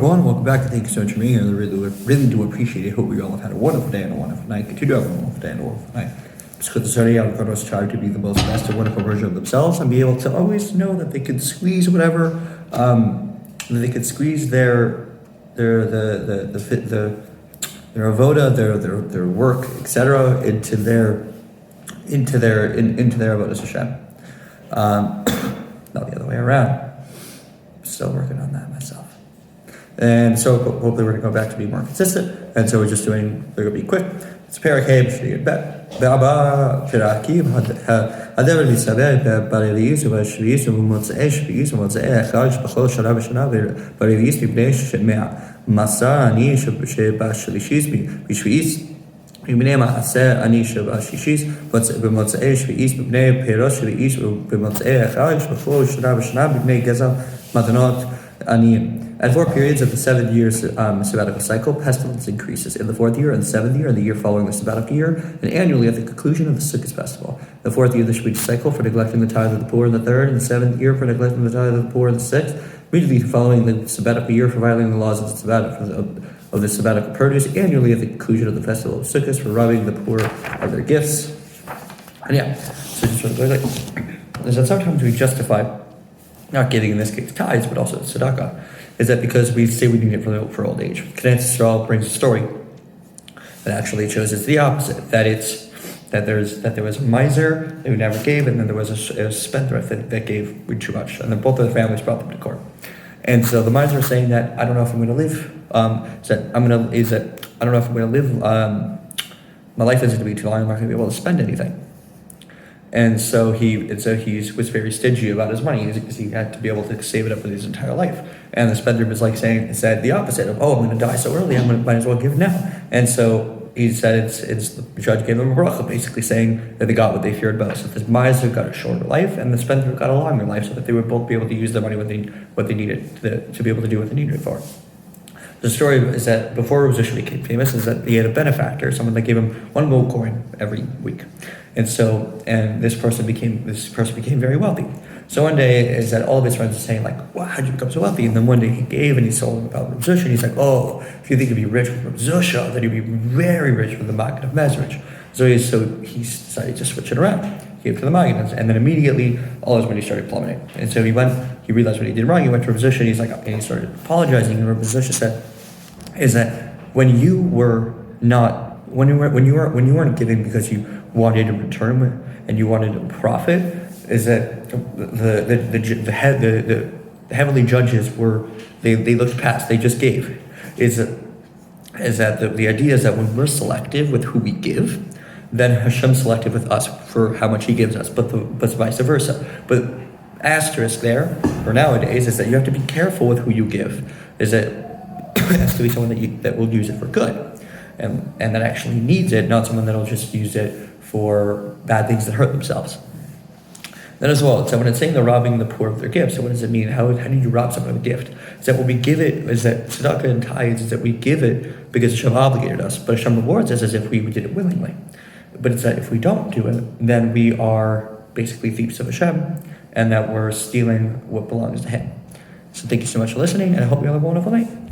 everyone. Welcome back, and thank you so much for being here. I really do appreciate it. Hope we all have had a wonderful day and a wonderful night. Continue to have a wonderful day and a wonderful night. Everyone's trying to be the most best and wonderful version of themselves and be able to always know that they can squeeze whatever, that they can squeeze their avoda, their work, etc., into their avodas Hashem. Not the other way around. Still working on that myself. And so hopefully we're going to go back to be more consistent. And so we're going to be quick. It's Perakim, Shri Bet. Baba, Perakim, Hadever Lisabe, Barilis, Shvis, Motze, Shvis, Motze, Echaj, Bachol, Shana, Bashana, Barilis, Bibne, Shemea, Masa, Ani, Sheba, Shalishis, Bishvis, Bibne, Mahase, Ani, Sheba, Shishis, Bimotze, Shvis, Bibne, Peros, Shvis, Bimotze, Echaj, Bachol, Shana, Bashana, Bibne, Gezal, Matanot, Ani. At 4 periods of the 7 years sabbatical cycle, pestilence increases. In the 4th year and the 7th year and the year following the sabbatical year, and annually at the conclusion of the Sukkot festival. The 4th year of the Shemitah cycle for neglecting the tithe of the poor in the 3rd, and the 7th year for neglecting the tithe of the poor in the 6th. Immediately following the sabbatical year for violating the laws of the sabbatical produce, annually at the conclusion of the festival of Sukkot for robbing the poor of their gifts. And yeah, so just really is that sometimes we justify not giving, in this case, tithes, but also tzedakah, is that because we say we need it for old age. Knesset Yisrael brings a story that actually shows it's the opposite, that there was a miser who never gave, and then there was a spendthrift that gave too much, and then both of the families brought them to court. And so the miser is saying that I don't know if I'm going to live. My life isn't going to be too long. I'm not going to be able to spend anything. And so he was very stingy about his money because he had to be able to save it up for his entire life. And the spender was said the opposite of, I'm going to die so early, might as well give it now. And so he said the judge gave them a bracha, basically saying that they got what they feared most. So this miser got a shorter life, and the spender got a longer life, so that they would both be able to use their money what they needed to be able to do what they needed it for. The story is that before Rosh Hashanah became famous, is that he had a benefactor, someone that gave him 1 gold coin every week. And this person became very wealthy. So one day is that all of his friends are saying wow, how'd you become so wealthy? And then one day he gave and he told them about Rosh Hashanah, and he's like, if you think you'd be rich with Rosh Hashanah, then you'd be very rich with the Maggid of Mezrich. So he decided to switch it around. He gave to the Maggid, and then immediately all his money started plummeting. And so he realized what he did wrong. He went to Rosh Hashanah, and he started apologizing. And Rosh Hashanah said, is that when you weren't giving because you wanted a return and you wanted a profit, is that the heavenly judges they looked past, they just gave. Is that the idea is that when we're selective with who we give, then Hashem's selective with us for how much He gives us, but vice versa. But asterisk there for nowadays is that you have to be careful with who you give. Is that it has to be someone that will use it for good, and that actually needs it, not someone that'll just use it for bad things that hurt themselves. Then as well, so when it's saying they're robbing the poor of their gifts, so what does it mean? How do you rob someone of a gift? Is that when we give it, is that tzedakah and tithes, is that we give it because Hashem obligated us, but Hashem rewards us as if we did it willingly. But it's that if we don't do it, then we are basically thieves of Hashem, and that we're stealing what belongs to Him. So thank you so much for listening, and I hope you have a wonderful night.